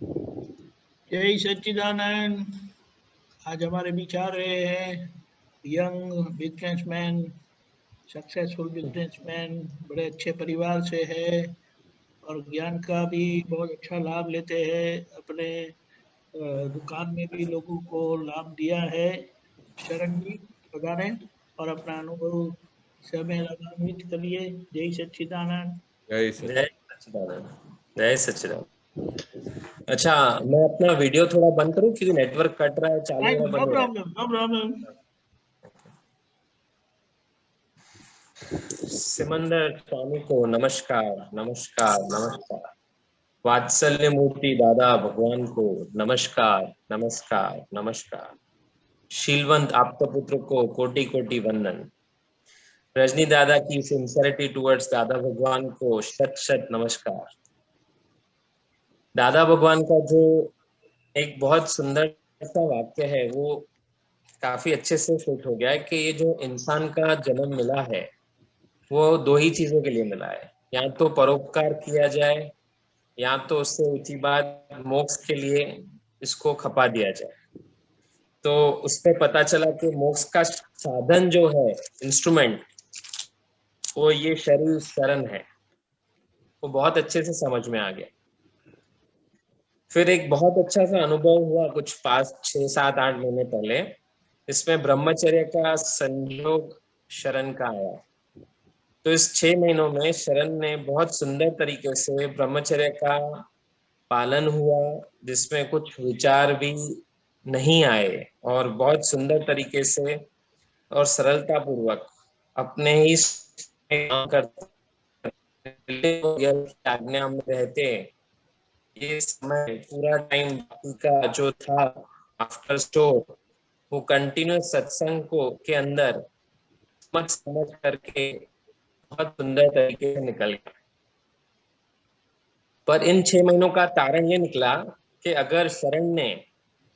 जय सच्चिदानंद। आज हमारे बीच आ रहे हैं यंग बिजनेसमैन, सक्सेसफुल बिजनेसमैन, बड़े अच्छे परिवार से है और ज्ञान का भी बहुत अच्छा लाभ लेते हैं। अपने दुकान में भी लोगों को लाभ दिया है। शरण जी पधारें और अपना अनुभव समय लाभान्वित करिए। जय सच्चिदानंद। जय जय सच्चिदानंद। जय सच्चिदानंद। अच्छा, मैं अपना वीडियो थोड़ा बंद करूं क्योंकि नेटवर्क कट रहा है, चालू हो रहा है, नो बंद हो रहा है। Problem, no problem. Simandhar Swami को नमस्कार, नमस्कार, नमस्कार। वात्सल्य मूर्ति दादा भगवान को नमस्कार, नमस्कार, नमस्कार। शीलवंत आपका पुत्र को कोटि कोटि वंदन। रजनी दादा की सिंसियरिटी टुवर्ड्स दादा भगवान को शत शत नमस्कार। दादा भगवान का जो एक बहुत सुंदर सा वाक्य है वो काफी अच्छे से फिट हो गया है कि ये जो इंसान का जन्म मिला है वो दो ही चीजों के लिए मिला है, या तो परोपकार किया जाए या तो उससे ऊंची बात मोक्ष के लिए इसको खपा दिया जाए। तो उस पर पता चला कि मोक्ष का साधन जो है, इंस्ट्रूमेंट, वो ये शरीर शरण है। वो बहुत अच्छे से समझ में आ गया। फिर एक बहुत अच्छा सा अनुभव हुआ कुछ 5, 6, 7, 8 महीने पहले। इसमें ब्रह्मचर्य का संयोग शरण का आया। तो इस 6 महीनों में शरण ने बहुत सुंदर तरीके से ब्रह्मचर्य का पालन हुआ, जिसमें कुछ विचार भी नहीं आए और बहुत सुंदर तरीके से और सरलता पूर्वक अपने ही काम करते, आज्ञा में रहते। ये समय पूरा टाइम का जो था आफ्टर स्टोर, वो कंटिन्यूस सत्संग को के अंदर समझ समझ करके बहुत सुंदर तरीके से निकल गया। पर इन 6 महीनों का तारण ये निकला कि अगर शरण ने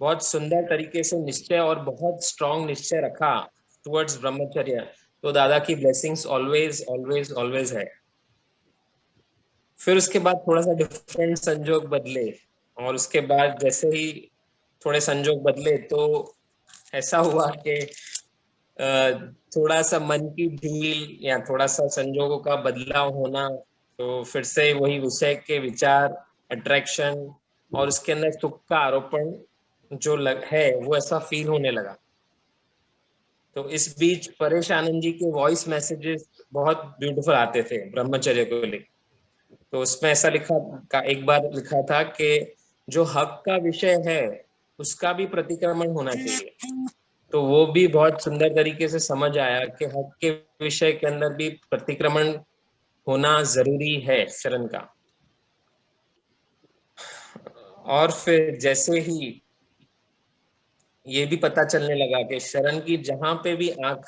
बहुत सुंदर तरीके से निश्चय और बहुत स्ट्रांग निश्चय रखा टुवर्ड्स ब्रह्मचर्य, तो दादा की ब्लेसिंग्स ऑलवेज ऑलवेज ऑलवेज है। फिर उसके बाद थोड़ा सा डिफरेंट संजोग बदले और उसके बाद जैसे ही थोड़े संजोग बदले तो ऐसा हुआ कि थोड़ा सा मन की ढील या थोड़ा सा संजोगों का बदलाव होना, तो फिर से वही विषय के विचार, अट्रैक्शन और उसके अंदर सुख का आरोपण जो है वो ऐसा फील होने लगा। तो इस बीच परेश आनंद जी के वॉइस मैसेजेस बहुत ब्यूटीफुल आते थे ब्रह्मचर्य को लेकर। तो उसमें ऐसा एक बार लिखा था कि जो हक का विषय है उसका भी प्रतिक्रमण होना चाहिए। तो वो भी बहुत सुंदर तरीके से समझ आया कि हक के विषय के अंदर भी प्रतिक्रमण होना जरूरी है शरण का। और फिर जैसे ही ये भी पता चलने लगा कि शरण की जहां पे भी आंख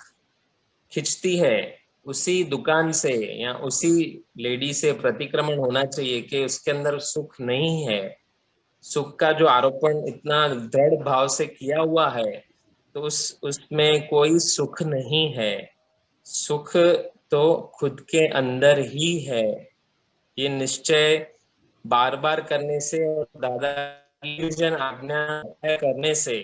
खिंचती है उसी दुकान से या उसी लेडी से प्रतिक्रमण होना चाहिए कि उसके अंदर सुख नहीं है। सुख का जो आरोपण इतना दृढ़ भाव से किया हुआ है, तो उसमें कोई सुख नहीं है। सुख तो खुद के अंदर ही है। ये निश्चय बार बार करने से और दादा की आज्ञा करने से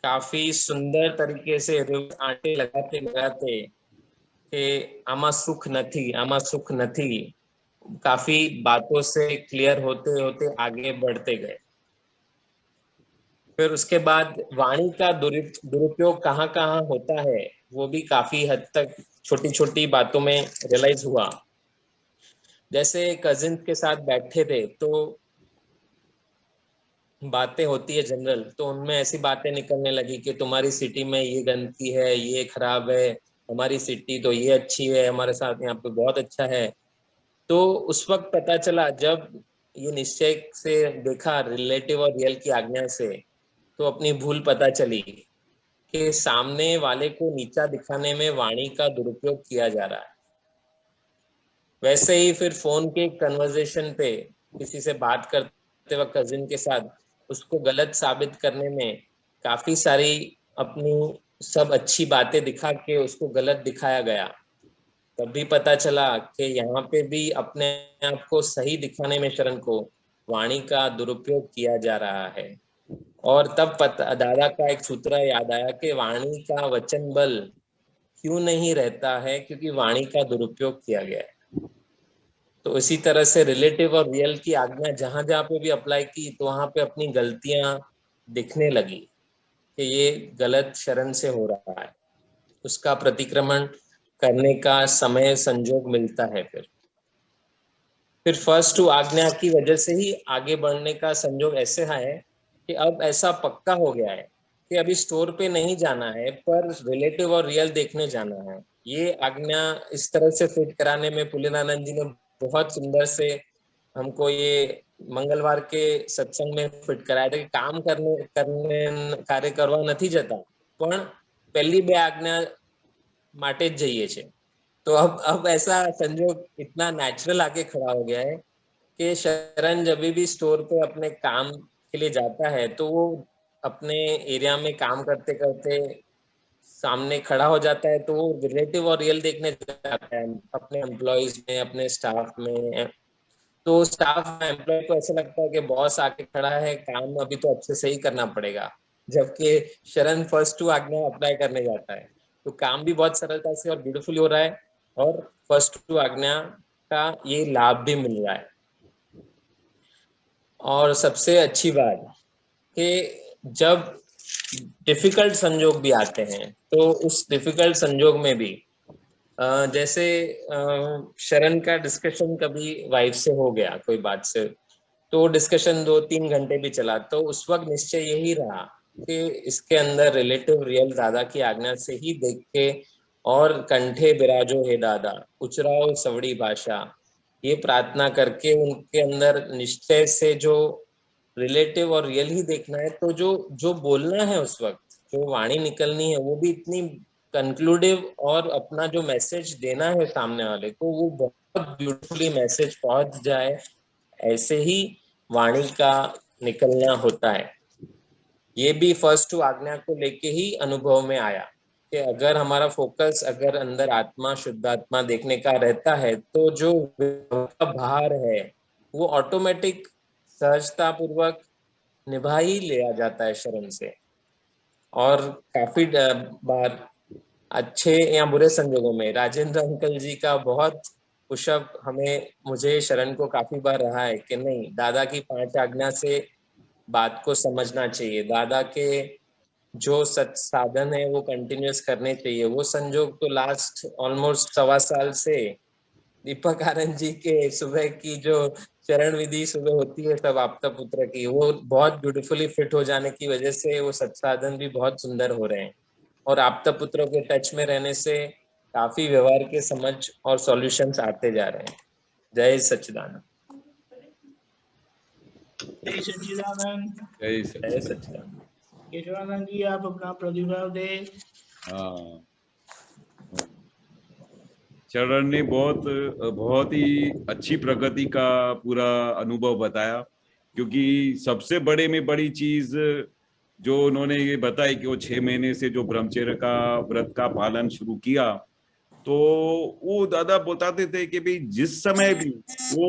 काफी सुंदर तरीके से आटे लगाते लगाते कि आमा सुख नथी, आमा सुख नथी, काफी बातों से क्लियर होते होते आगे बढ़ते गए। फिर उसके बाद वाणी का दुरुपयोग कहाँ कहाँ होता है वो भी काफी हद तक छोटी छोटी बातों में रियलाइज हुआ। जैसे कजिन के साथ बैठे थे तो बातें होती है जनरल, तो उनमें ऐसी बातें निकलने लगी कि तुम्हारी सिटी में ये गंदगी है, ये खराब है, हमारी सिटी तो ये अच्छी है, हमारे साथ यहाँ पे बहुत अच्छा है। तो उस वक्त पता चला जब ये निश्चय से देखा रिलेटिव और रियल की आज्ञा से, तो अपनी भूल पता चली कि सामने वाले को नीचा दिखाने में वाणी का दुरुपयोग किया जा रहा है। वैसे ही फिर फोन के कन्वर्सेशन पे किसी से बात करते वक्त कजिन के साथ उसको गलत साबित करने में काफी सारी अपनी सब अच्छी बातें दिखा के उसको गलत दिखाया गया। तब भी पता चला कि यहाँ पे भी अपने आप को सही दिखाने में शरण को वाणी का दुरुपयोग किया जा रहा है। और तब दादा का एक सूत्र याद आया कि वाणी का वचन बल क्यों नहीं रहता है, क्योंकि वाणी का दुरुपयोग किया गया है। तो इसी तरह से रिलेटिव और रियल की आज्ञा जहां जहां पे भी अप्लाई की तो वहां पे अपनी गलतियां दिखने लगी कि ये गलत शरण से हो रहा है, उसका प्रतिक्रमण करने का समय संजोग मिलता है। फिर फर्स्ट टू आज्ञा की वजह से ही आगे बढ़ने का संजोग ऐसे है कि अब ऐसा पक्का हो गया है कि अभी स्टोर पे नहीं जाना है, पर रिलेटिव और रियल देखने जाना है। ये आज्ञा इस तरह से फिट कराने में पुलिनानंद जी ने बहुत सुंदर से हमको ये मंगलवार के सत्संग में फिट कराया था कि काम करने करने कार्य करवा નથી જતા, પણ પહેલી બે આજ્ઞા માટે જ જઈએ છે। तो अब ऐसा संजोग इतना नेचुरल आके खड़ा हो गया है कि शरण जब भी स्टोर पे अपने काम के लिए जाता है तो वो अपने एरिया में काम करते करते सामने खड़ा हो जाता है, तो वो रिलेटिव और रियल देखने जाता है अपने एम्प्लॉयज में, अपने स्टाफ में। तो स्टाफ एम्प्लॉय को ऐसा लगता है कि बॉस आके खड़ा है, काम अभी तो अच्छे से ही करना पड़ेगा, जबकि शरण फर्स्ट टू आज्ञा अप्लाई करने जाता है। तो काम भी बहुत सरलता से और ब्यूटीफुली हो रहा है, और फर्स्ट टू आज्ञा का ये लाभ भी मिल रहा है। और सबसे अच्छी बात कि जब डिफिकल्ट संजोग भी आते हैं तो उस डिफिकल्ट संजोग में भी जैसे शरण का डिस्कशन कभी वाइफ से हो गया कोई बात से, तो डिस्कशन 2-3 घंटे भी चला, तो उस वक्त निश्चय यही रहा कि इसके अंदर रिलेटिव रियल दादा की आज्ञा से ही देख के, और कंठे बिराजो हे दादा उचराओ सवड़ी भाषा, ये प्रार्थना करके उनके अंदर निश्चय से जो रिलेटिव और रियल ही देखना है, तो जो जो बोलना है उस वक्त, जो वाणी निकलनी है, वो भी इतनी कंक्लूडिव, और अपना जो मैसेज देना है सामने वाले को वो बहुत ब्यूटीफुली मैसेज पहुंच जाए, ऐसे ही वाणी का निकलना होता है। ये भी फर्स्ट टू आज्ञा को लेके ही अनुभव में आया कि अगर हमारा फोकस अगर अंदर आत्मा शुद्ध आत्मा देखने का रहता है तो जो भार है वो ऑटोमेटिक सहजता पूर्वक निभा ही लिया जाता है शरण से। और काफी बार अच्छे या बुरे संजोगों में राजेंद्र अंकल जी का बहुत पुशअप हमें मुझे शरण को काफी बार रहा है कि नहीं, दादा की 5 आज्ञा से बात को समझना चाहिए, दादा के जो सत साधन है वो कंटिन्यूअस करने चाहिए। वो संजोग तो लास्ट ऑलमोस्ट 1.25 साल से दीपक आनंद जी के सुबह की जो चरण विधि सुबह होती है सब आपका पुत्र की, वो बहुत ब्यूटीफुली फिट हो जाने की वजह से वो सत्साधन भी बहुत सुंदर हो रहे हैं, और आपता पुत्रों के टच में रहने से काफी व्यवहार के समझ और सॉल्यूशंस आते जा रहे हैं। जय सच्चिदानंद। जय सच्चिदानंद। जय जय सच्चिदानंद। सच्चिदानंद। केशवानंद जी आप अपना प्रतिभाव दे। हाँ, चरण ने बहुत ही अच्छी प्रगति का पूरा अनुभव बताया, क्योंकि सबसे बड़े में बड़ी चीज जो उन्होंने ये बताई कि वो 6 महीने से जो ब्रह्मचर्य का व्रत का पालन शुरू किया, तो वो दादा बताते थे कि भाई जिस समय भी वो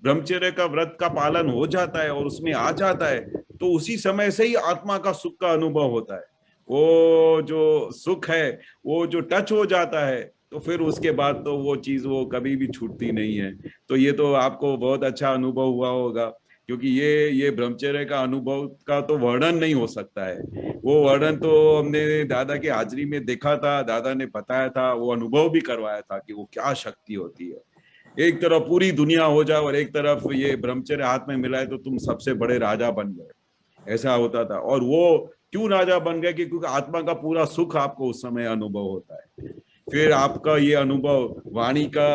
ब्रह्मचर्य का व्रत का पालन हो जाता है और उसमें आ जाता है तो उसी समय से ही आत्मा का सुख का अनुभव होता है। वो जो सुख है वो जो टच हो जाता है तो फिर उसके बाद तो वो चीज वो कभी भी छूटती नहीं है। तो ये तो आपको बहुत अच्छा अनुभव हुआ होगा, क्योंकि ये ब्रह्मचर्य का अनुभव का तो वर्णन नहीं हो सकता है। वो वर्णन तो हमने दादा की हाजिरी में देखा था, दादा ने बताया था, वो अनुभव भी करवाया था कि वो क्या शक्ति होती है। एक तरफ पूरी दुनिया हो जाए और एक तरफ ये ब्रह्मचर्य हाथ में मिला है तो तुम सबसे बड़े राजा बन गए, ऐसा होता था। और वो क्यों राजा बन गए? क्योंकि आत्मा का पूरा सुख आपको उस समय अनुभव होता है। फिर आपका ये अनुभव, वाणी का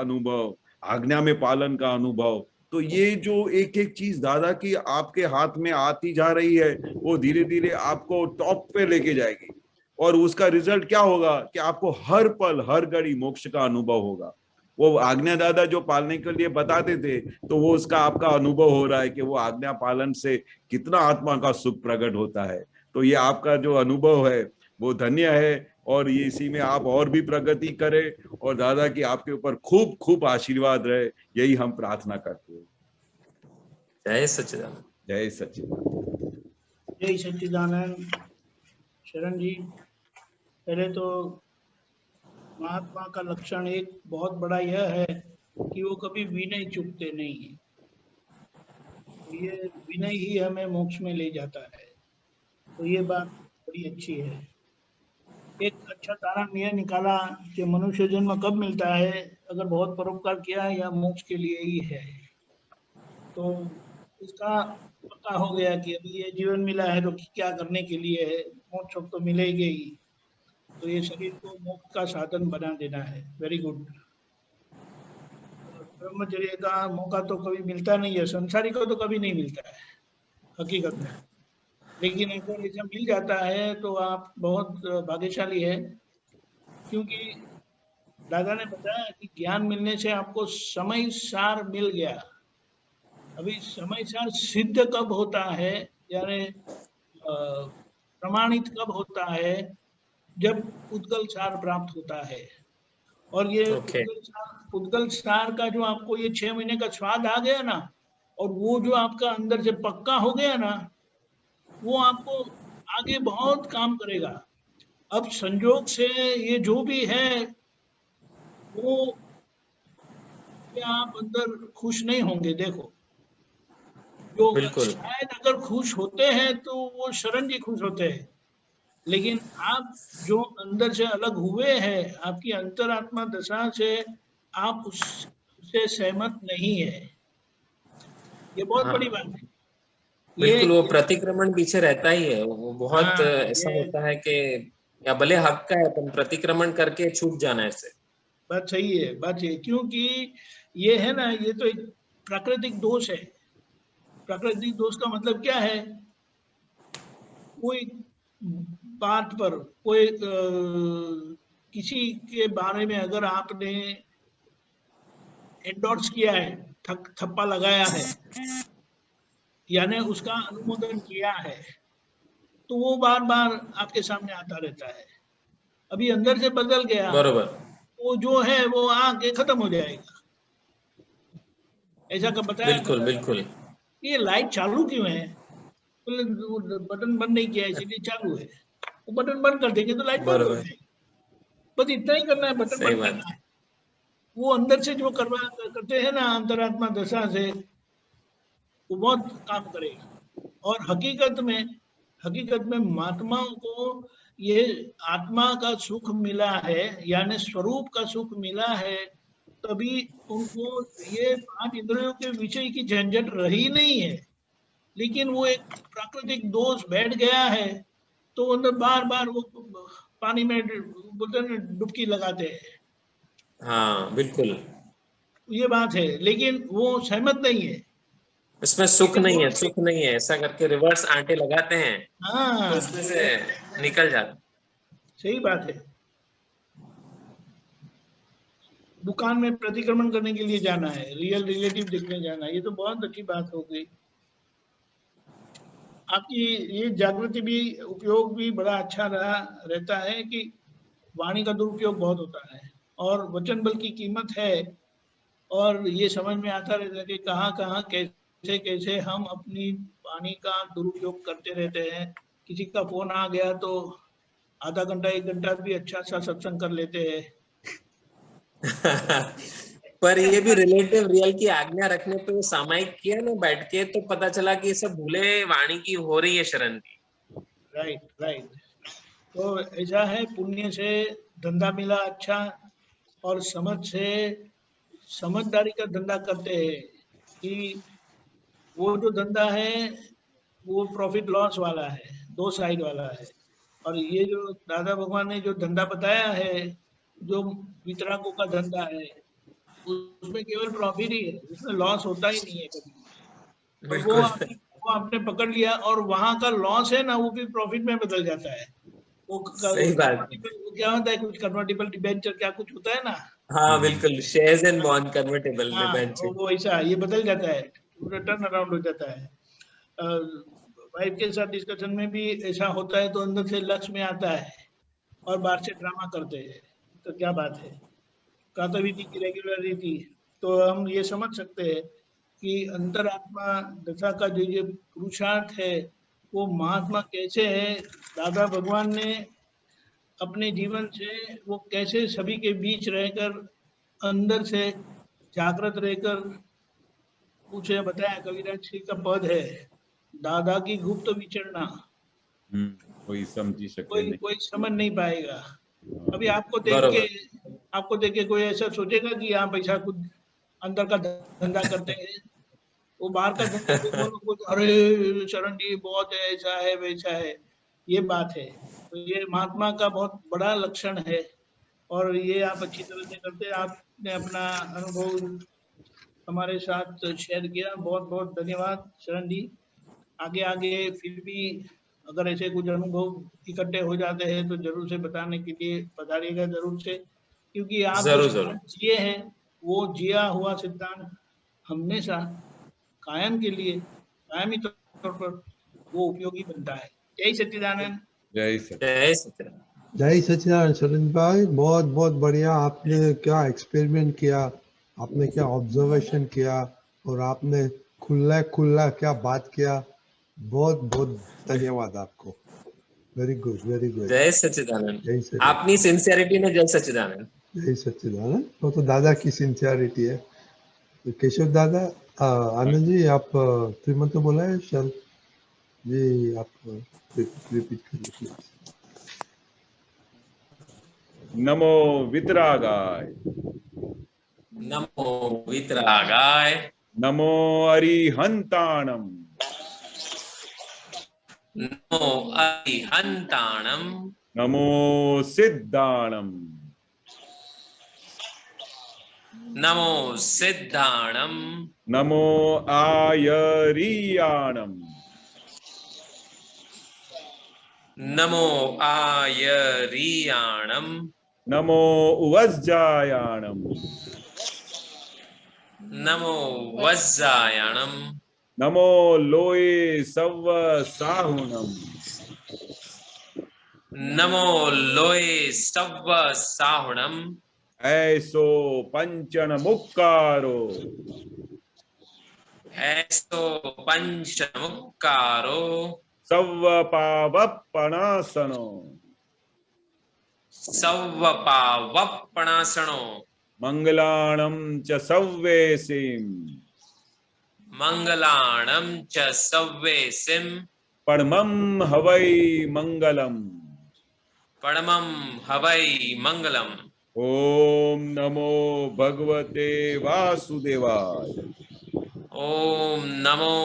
अनुभव, आज्ञा में पालन का अनुभव, तो ये जो एक एक चीज दादा की आपके हाथ में आती जा रही है वो धीरे धीरे आपको टॉप पे लेके जाएगी। और उसका रिजल्ट क्या होगा कि आपको हर पल हर घड़ी मोक्ष का अनुभव होगा। वो आज्ञा दादा जो पालने के लिए बताते थे तो वो उसका आपका अनुभव हो रहा है कि वो आज्ञा पालन से कितना आत्मा का सुख प्रकट होता है। तो ये आपका जो अनुभव है वो धन्य है, और ये इसी में आप और भी प्रगति करें और दादा की आपके ऊपर खूब खूब आशीर्वाद रहे, यही हम प्रार्थना करते हैं। जय सच्चिदानंद। जय सच्चिदानंद। जय सच्चिदानंद। शरण जी, पहले तो महात्मा का लक्षण एक बहुत बड़ा यह है कि वो कभी विनय चूकते नहीं है। ये विनय ही हमें मोक्ष में ले जाता है, तो ये बात बड़ी अच्छी है। एक अच्छा तारण यह निकाला कि मनुष्य जन्म कब मिलता है, अगर बहुत परोपकार किया है या मोक्ष के लिए ही है। तो इसका पता हो गया कि अभी ये जीवन मिला है तो क्या करने के लिए है, मोक्ष तो मिलेगी ही। तो ये शरीर को मोक्ष का साधन बना देना है। Very good. ब्रह्मचर्य का मौका तो कभी मिलता नहीं है, संसारी को तो कभी नहीं मिलता है हकीकत में, लेकिन अगर ऐसा मिल जाता है तो आप बहुत भाग्यशाली है, क्योंकि दादा ने बताया कि ज्ञान मिलने से आपको समय सार मिल गया। अभी समय सार सिद्ध कब होता है, यानी प्रमाणित कब होता है, जब उद्गल सार प्राप्त होता है। और ये उद्गल सार का जो आपको ये 6 महीने का स्वाद आ गया ना, और वो जो आपका अंदर से पक्का हो गया ना, वो आपको आगे बहुत काम करेगा। अब संजोग से ये जो भी है वो आप अंदर खुश नहीं होंगे। देखो, जो शायद अगर खुश होते हैं तो वो शरण जी खुश होते हैं, लेकिन आप जो अंदर से अलग हुए हैं, आपकी अंतरात्मा दशा से आप उससे सहमत नहीं है। ये बहुत बड़ी बात है। बिल्कुल, वो प्रतिक्रमण पीछे रहता ही है। वो बहुत ऐसा होता है कि या भले हक का है पर प्रतिक्रमण करके छूट जाना है इससे। बात सही है, बात सही है, क्योंकि ये है ना, ये तो एक प्राकृतिक दोष है। प्राकृतिक दोष का मतलब क्या है, कोई बात पर कोई किसी के बारे में अगर आपने एंडोर्स किया है, थप्पा लगाया है, यानी उसका अनुमोदन किया है, तो वो बार बार आपके सामने आता रहता है। अभी अंदर से बदल गया, बरोबर, वो जो है वो आके खत्म हो जाएगा। ऐसा का बताया। बिल्कुल बिल्कुल। ये लाइट चालू क्यों है, बटन बंद नहीं किया इसीलिए चालू है। वो बटन बंद कर देंगे तो लाइट बंद हो जाएगी। बस इतना ही करना है, बटन बंद करना है। वो अंदर से जो करते हैं ना अंतरात्मा दशा से, वो बहुत काम करेगा। और हकीकत में महात्माओं को ये आत्मा का सुख मिला है, यानी स्वरूप का सुख मिला है, तभी उनको ये 5 इंद्रियों के विषय की झंझट रही नहीं है। लेकिन वो एक प्राकृतिक दोष बैठ गया है, तो अंदर बार बार वो पानी में बोलते हैं डुबकी लगाते हैं। हाँ बिल्कुल, ये बात है, लेकिन वो सहमत नहीं है, इसमें सुख नहीं है, सुख नहीं है, ऐसा करके रिवर्स आंटे लगाते हैं। हाँ, तो उसमें से निकल जाते। सही बात है। दुकान में प्रतिक्रमण करने के लिए जाना है, रियल रिलेटिव देखने जाना है, ये तो बहुत अच्छी बात हो गई। आपकी ये जागृति भी, उपयोग भी बड़ा अच्छा रहता है कि वाणी का दुरुपयोग बहुत होता है और वचन बल की कीमत है। और ये समझ में आता रहता है कि कहाँ कहाँ कैसे कैसे हम अपनी वाणी का दुरुपयोग करते रहते हैं। किसी का फोन आ गया तो आधा घंटा 1 घंटा भी अच्छा सा सत्संग कर लेते हैं। पर ये भी रिलेटिव रियल की आज्ञा रखने पे सामायिक किया ना बैठ के, तो पता चला कि ये सब भूले वाणी की हो रही है शरण की। राइट। तो ऐसा है, पुण्य से धंधा मिला अच्छा, और समझ से समझदारी का धंधा करते हैं कि वो जो धंधा है वो प्रॉफिट लॉस वाला है, 2 साइड वाला है। और ये जो दादा भगवान ने जो धंधा बताया है, जो वितरागों का धंधा है, उसमें केवल प्रॉफिट ही है, उसमें लॉस होता ही नहीं है कभी। और वो आपने पकड़ लिया, और वहां का लॉस है ना, वो भी प्रॉफिट में बदल जाता है। वो सही बात, क्या होता है, कुछ कन्वर्टिबल डिबेंचर क्या कुछ होता है ना। हाँ बिल्कुल, shares and bond convertible debenture, वो ऐसा ये बदल जाता है, टर्न अराउंड हो जाता है। वाइफ के साथ डिस्कशन में भी ऐसा होता है, तो अंदर से लक्ष्य में आता है और बाहर से ड्रामा करते हैं। तो क्या बात है, कातविधि की रेगुलरिटी, तो हम ये समझ सकते हैं कि अंतरात्मा दशा का जो पुरुषार्थ है वो महात्मा कैसे है, दादा भगवान ने अपने जीवन से वो कैसे सभी के बीच रहकर अंदर से जागृत रहकर उसे बताया। कविराज जी का पद है, दादा की गुप्त विचरना कोई समझी सके कोई नहीं। कोई समझ नहीं पाएगा। अभी आपको देख के कोई ऐसा सोचेगा कि यहाँ पैसा खुद अंदर का धंधा करते हैं, वो बाहर का धंधा को बोलो कुछ, अरे शरण जी बहुत है, ऐसा है वैसा है, ये बात है। तो ये महात्मा का बहुत बड़ा लक्षण है और ये आप अच्छी तरह से करते हैं। आपने अपना अनुभव हमारे साथ शेयर किया, बहुत बहुत धन्यवाद शरण जी। आगे आगे फिर भी अगर ऐसे कुछ अनुभव इकट्ठे हो जाते हैं तो जरूर से बताने के लिए पधारिएगा जरूर से, क्योंकि आप जो सिद्धांत जिए हैं वो जिया हुआ सिद्धांत हमेशा कायम के लिए कायमी तौर पर वो उपयोगी बनता है। जय सच्चिदानंद। जय सच्चिदानंद। जय सच्चिदानंद शरण भाई, बहुत बहुत बढ़िया। आपने क्या एक्सपेरिमेंट किया, आपने क्या ऑब्जर्वेशन किया और आपने खुला क्या बात किया। बहुत बहुत धन्यवाद आपको। Very good, very good. जय सच्चिदानंद। जय सच्चिदानंद। अपनी सिंसियरिटी में जय सच्चिदानंद। जय सच्चिदानंद। वो तो दादा की सिंसियरिटी है। तो केशव दादा, आनंद जी आप श्रीमंत बोला है, शल जी आप रिपीट करिए। नमो वितरागाय, नमो वितरागाय, नमो अरिहंताणम, नमो अरिहंताणम, नमो सिद्धाणम, नमो सिद्धाणम, नमो आयरियाणम, नमो आयरियाणम, नमो वज्जायाणम, नमो वज्जायाणम, नमो लोये सव्व साहुणम, नमो लोये सव्व साहुणम, ऐसो पंचन मुक्कारो, ऐसो पंचमुक्कारो, सव्व पावप्पणासनो, सव्व पावप्पणासनो, मंगलाणं च सव्वेसिं, मंगलाणं च सव्वेसिं, परमं हवै मंगलम्, परमं हवै मंगलम्। ओम नमो भगवते वासुदेवाय, ओम नमो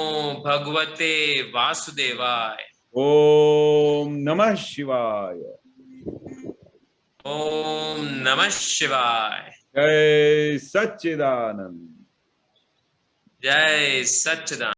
भगवते वासुदेवाय, ओम नमः शिवाय, ओम नमः शिवाय। जय सच्चिदानंद। जय सच्चिदानंद।